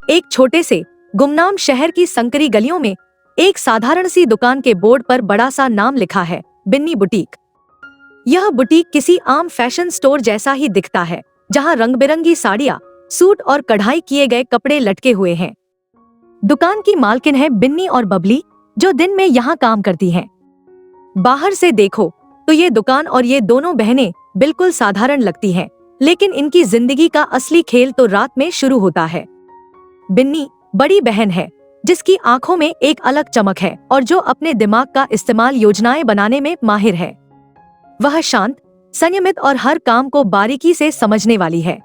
एक छोटे से गुमनाम शहर की संकरी गलियों में एक साधारण सी दुकान के बोर्ड पर बड़ा सा नाम लिखा है, बिन्नी बुटीक। यह बुटीक किसी आम फैशन स्टोर जैसा ही दिखता है, जहां रंग बिरंगी साड़ियां, सूट और कढ़ाई किए गए कपड़े लटके हुए हैं। दुकान की मालकिन है बिन्नी और बबली, जो दिन में यहाँ काम करती हैं। बाहर से देखो तो ये दुकान और ये दोनों बहनें बिल्कुल साधारण लगती हैं, लेकिन इनकी जिंदगी का असली खेल तो रात में शुरू होता है। बिन्नी बड़ी बहन है, जिसकी आंखों में एक अलग चमक है और जो अपने दिमाग का इस्तेमाल योजनाएं बनाने में माहिर है। वह शांत, संयमित और हर काम को बारीकी से समझने वाली है।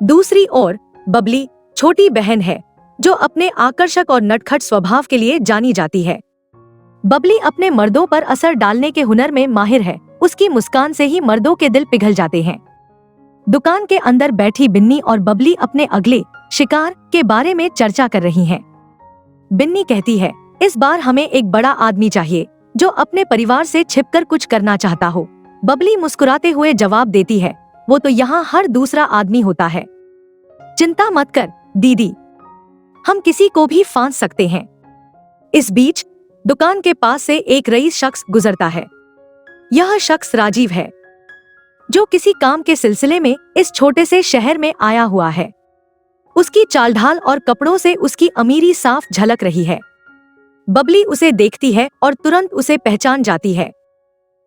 दूसरी ओर बबली छोटी बहन है, जो अपने आकर्षक और नटखट स्वभाव के लिए जानी जाती है। बबली अपने मर्दों पर असर डालने के हुनर में माहिर है। उसकी मुस्कान से ही मर्दों के दिल पिघल जाते हैं। दुकान के अंदर बैठी बिन्नी और बबली अपने अगले शिकार के बारे में चर्चा कर रही हैं। बिन्नी कहती है, इस बार हमें एक बड़ा आदमी चाहिए, जो अपने परिवार से छिपकर कुछ करना चाहता हो। बबली मुस्कुराते हुए जवाब देती है, वो तो यहाँ हर दूसरा आदमी होता है। चिंता मत कर दीदी, हम किसी को भी फांस सकते हैं। इस बीच दुकान के पास से एक रईस शख्स गुजरता है। यह शख्स राजीव है, जो किसी काम के सिलसिले में इस छोटे से शहर में आया हुआ है। उसकी चाल ढाल और कपड़ों से उसकी अमीरी साफ झलक रही है। बबली उसे देखती है और तुरंत उसे पहचान जाती है।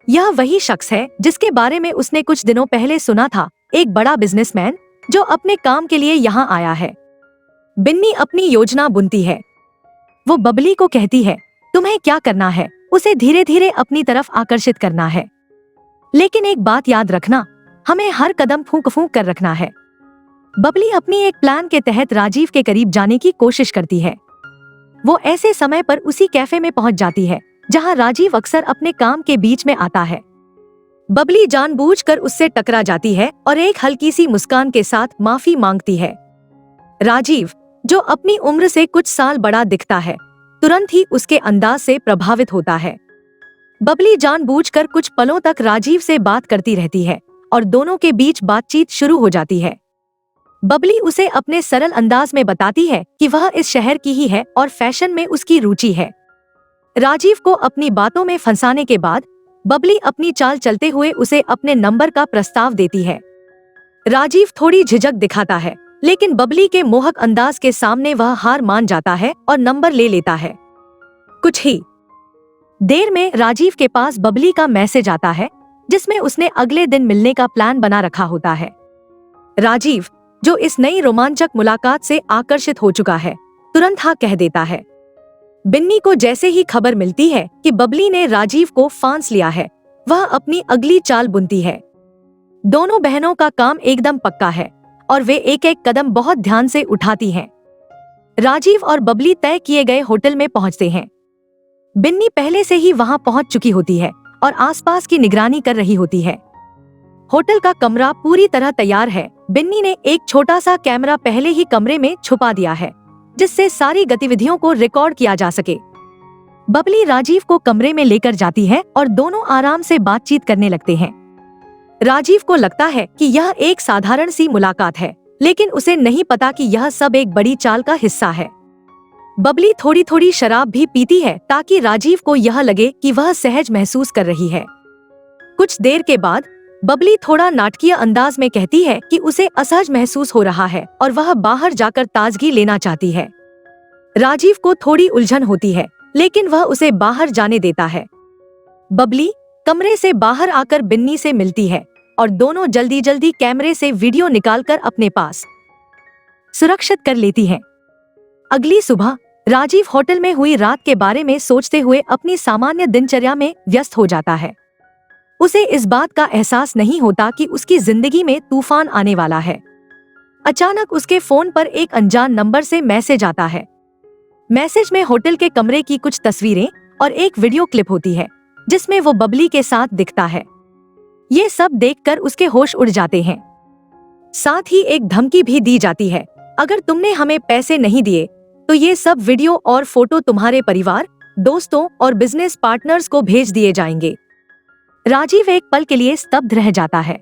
यह वही शख्स है जिसके बारे में उसने कुछ दिनों पहले सुना था, एक बड़ा बिजनेसमैन जो अपने काम के लिए यहाँ आया है। बिन्नी अपनी योजना बुनती है। वो बबली को कहती है, तुम्हें क्या करना है, उसे धीरे धीरे अपनी तरफ आकर्षित करना है। लेकिन एक बात याद रखना, हमें हर कदम फूंक फूंक कर रखना है। बबली अपनी एक प्लान के तहत राजीव के करीब जाने की कोशिश करती है। वो ऐसे समय पर उसी कैफे में पहुंच जाती है, जहां राजीव अक्सर अपने काम के बीच में आता है। बबली जानबूझकर उससे टकरा जाती है और एक हल्की सी मुस्कान के साथ माफी मांगती है। राजीव, जो अपनी उम्र से कुछ साल बड़ा दिखता है, तुरंत ही उसके अंदाज से प्रभावित होता है। बबली जानबूझकर कुछ पलों तक राजीव से बात करती रहती है और दोनों के बीच बातचीत शुरू हो जाती है। बबली उसे अपने सरल अंदाज में बताती है कि वह इस शहर की ही है और फैशन में उसकी रुचि है। राजीव को अपनी बातों में फंसाने के बाद बबली अपनी चाल चलते हुए उसे अपने नंबर का प्रस्ताव देती है। राजीव थोड़ी झिझक दिखाता है, लेकिन बबली के मोहक अंदाज के सामने वह हार मान जाता है और नंबर ले लेता है। कुछ ही देर में राजीव के पास बबली का मैसेज आता है, जिसमें उसने अगले दिन मिलने का प्लान बना रखा होता है। राजीव, जो इस नई रोमांचक मुलाकात से आकर्षित हो चुका है, तुरंत हाँ कह देता है। बिन्नी को जैसे ही खबर मिलती है कि बबली ने राजीव को फांस लिया है, वह अपनी अगली चाल बुनती है। दोनों बहनों का काम एकदम पक्का है और वे एक एक कदम बहुत ध्यान से उठाती हैं। राजीव और बबली तय किए गए होटल में पहुंचते हैं। बिन्नी पहले से ही वहां पहुंच चुकी होती है और आसपास की निगरानी कर रही होती है। होटल का कमरा पूरी तरह तैयार है। बिन्नी ने एक छोटा सा कैमरा पहले ही कमरे में छुपा दिया है, जिससे सारी गतिविधियों को रिकॉर्ड किया जा सके। बबली राजीव को कमरे में लेकर जाती है और दोनों आराम से बातचीत करने लगते हैं। राजीव को लगता है कि यह एक साधारण सी मुलाकात है, लेकिन उसे नहीं पता कि यह सब एक बड़ी चाल का हिस्सा है। बबली थोड़ी थोड़ी शराब भी पीती है ताकि राजीव को यह लगे कि वह सहज महसूस कर रही है। कुछ देर के बाद बबली थोड़ा नाटकीय अंदाज में कहती है कि उसे असहज महसूस हो रहा है और वह बाहर जाकर ताजगी लेना चाहती है। राजीव को थोड़ी उलझन होती है, लेकिन वह उसे बाहर जाने देता है। बबली कमरे से बाहर आकर बिन्नी से मिलती है और दोनों जल्दी जल्दी कैमरे से वीडियो निकालकर अपने पास सुरक्षित कर लेती हैं। अगली सुबह राजीव होटल में हुई रात के बारे में सोचते हुए अपनी सामान्य दिनचर्या में व्यस्त हो जाता है। उसे इस बात का एहसास नहीं होता कि उसकी जिंदगी में तूफान आने वाला है। अचानक उसके फोन पर एक अनजान नंबर से मैसेज आता है। मैसेज में होटल के कमरे की कुछ तस्वीरें और एक वीडियो क्लिप होती है, जिसमें वो बबली के साथ दिखता है। ये सब देखकर उसके होश उड़ जाते हैं। साथ ही एक धमकी भी दी जाती है, अगर तुमने हमें पैसे नहीं दिए तो ये सब वीडियो और फोटो तुम्हारे परिवार, दोस्तों और बिजनेस पार्टनर्स को भेज दिए जाएंगे। राजीव एक पल के लिए स्तब्ध रह जाता है।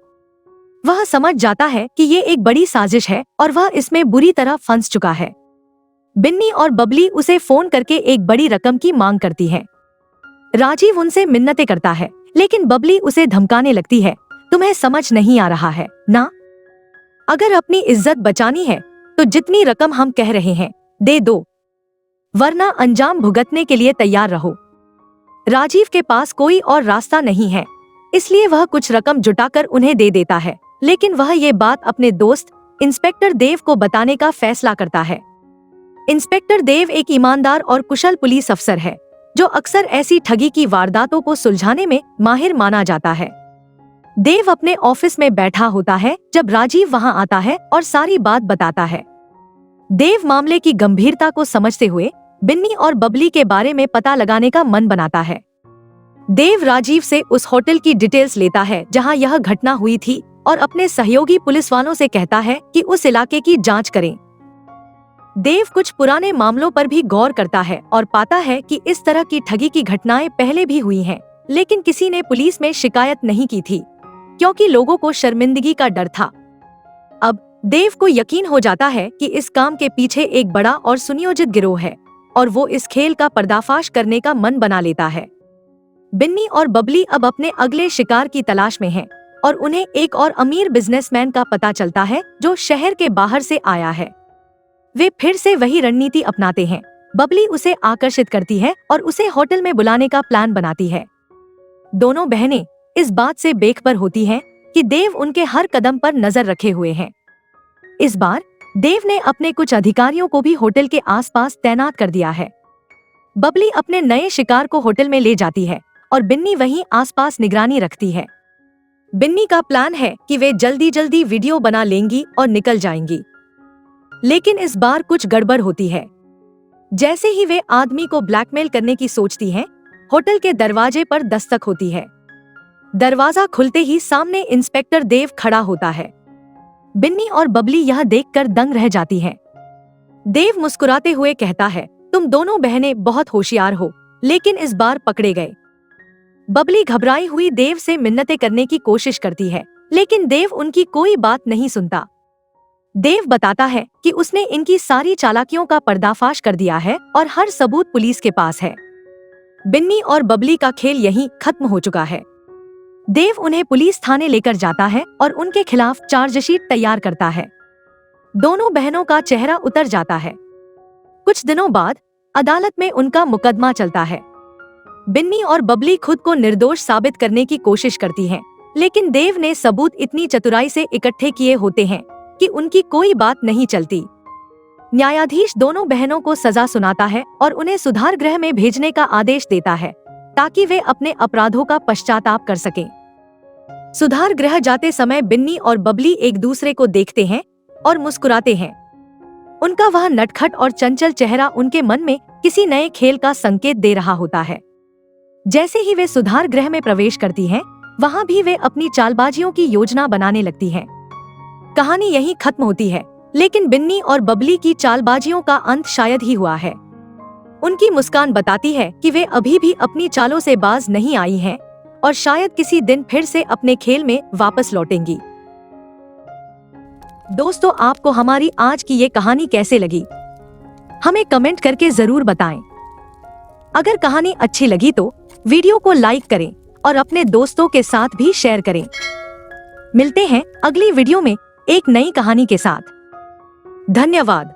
वह समझ जाता है कि ये एक बड़ी साजिश है और वह इसमें बुरी तरह फंस चुका है। बिन्नी और बबली उसे फोन करके एक बड़ी रकम की मांग करती है। राजीव उनसे मिन्नतें करता है, लेकिन बबली उसे धमकाने लगती है, तुम्हें समझ नहीं आ रहा है ना? अगर अपनी इज्जत बचानी है तो जितनी रकम हम कह रहे हैं दे दो, वरना अंजाम भुगतने के लिए तैयार रहो। राजीव के पास कोई और रास्ता नहीं है, इसलिए वह कुछ रकम जुटाकर उन्हें दे देता है, लेकिन वह ये बात अपने दोस्त इंस्पेक्टर देव को बताने का फैसला करता है। इंस्पेक्टर देव एक ईमानदार और कुशल पुलिस अफसर है, जो अक्सर ऐसी ठगी की वारदातों को सुलझाने में माहिर माना जाता है। देव अपने ऑफिस में बैठा होता है जब राजीव वहां आता है और सारी बात बताता है। देव मामले की गंभीरता को समझते हुए बिन्नी और बबली के बारे में पता लगाने का मन बनाता है। देव राजीव से उस होटल की डिटेल्स लेता है जहां यह घटना हुई थी और अपने सहयोगी पुलिस वालों से कहता है कि उस इलाके की जांच करें। देव कुछ पुराने मामलों पर भी गौर करता है और पाता है कि इस तरह की ठगी की घटनाएं पहले भी हुई हैं, लेकिन किसी ने पुलिस में शिकायत नहीं की थी, क्योंकि लोगों को शर्मिंदगी का डर था। अब देव को यकीन हो जाता है कि इस काम के पीछे एक बड़ा और सुनियोजित गिरोह है और वो इस खेल का पर्दाफाश करने का मन बना लेता है। बिन्नी और बबली अब अपने अगले शिकार की तलाश में हैं और उन्हें एक और अमीर बिजनेसमैन का पता चलता है जो शहर के बाहर से आया है। वे फिर से वही रणनीति अपनाते हैं। बबली उसे आकर्षित करती है और उसे होटल में बुलाने का प्लान बनाती है। दोनों बहनें इस बात से बेखबर होती हैं कि देव उनके हर कदम पर नजर रखे हुए हैं। इस बार देव ने अपने कुछ अधिकारियों को भी होटल के आसपास तैनात कर दिया है। बबली अपने नए शिकार को होटल में ले जाती है और बिन्नी वहीं आसपास निगरानी रखती है। बिन्नी का प्लान है कि वे जल्दी जल्दी वीडियो बना लेंगी और निकल जाएंगी, लेकिन इस बार कुछ गड़बड़ होती है। जैसे ही वे आदमी को ब्लैकमेल करने की सोचती हैं, होटल के दरवाजे पर दस्तक होती है। दरवाजा खुलते ही सामने इंस्पेक्टर देव खड़ा होता है। बिन्नी और बबली यह देखकर दंग रह जाती हैं। देव मुस्कुराते हुए कहता है, तुम दोनों बहनें बहुत होशियार हो, लेकिन इस बार पकड़े गए। बबली घबराई हुई देव से मिन्नतें करने की कोशिश करती है, लेकिन देव उनकी कोई बात नहीं सुनता। देव बताता है कि उसने इनकी सारी चालाकियों का पर्दाफाश कर दिया है और हर सबूत पुलिस के पास है। बिन्नी और बबली का खेल यहीं खत्म हो चुका है। देव उन्हें पुलिस थाने लेकर जाता है और उनके खिलाफ चार्जशीट तैयार करता है। दोनों बहनों का चेहरा उतर जाता है। कुछ दिनों बाद अदालत में उनका मुकदमा चलता है। बिन्नी और बबली खुद को निर्दोष साबित करने की कोशिश करती हैं, लेकिन देव ने सबूत इतनी चतुराई से इकट्ठे किए होते हैं कि उनकी कोई बात नहीं चलती। न्यायाधीश दोनों बहनों को सजा सुनाता है और उन्हें सुधार गृह में भेजने का आदेश देता है, ताकि वे अपने अपराधों का पश्चाताप कर सकें। सुधार गृह जाते समय बिन्नी और बबली एक दूसरे को देखते हैं और मुस्कुराते हैं। उनका वह नटखट और चंचल चेहरा उनके मन में किसी नए खेल का संकेत दे रहा होता है। जैसे ही वे सुधार गृह में प्रवेश करती हैं, वहां भी वे अपनी चालबाजियों की योजना बनाने लगती हैं। कहानी यहीं खत्म होती है, लेकिन बिन्नी और बबली की चालबाजियों का अंत शायद ही हुआ है। उनकी मुस्कान बताती है कि वे अभी भी अपनी चालों से बाज नहीं आई हैं और शायद किसी दिन फिर से अपने खेल में वापस लौटेंगी। दोस्तों, आपको हमारी आज की ये कहानी कैसे लगी, हमें कमेंट करके जरूर बताएं। अगर कहानी अच्छी लगी तो वीडियो को लाइक करें और अपने दोस्तों के साथ भी शेयर करें। मिलते हैं अगली वीडियो में एक नई कहानी के साथ। धन्यवाद।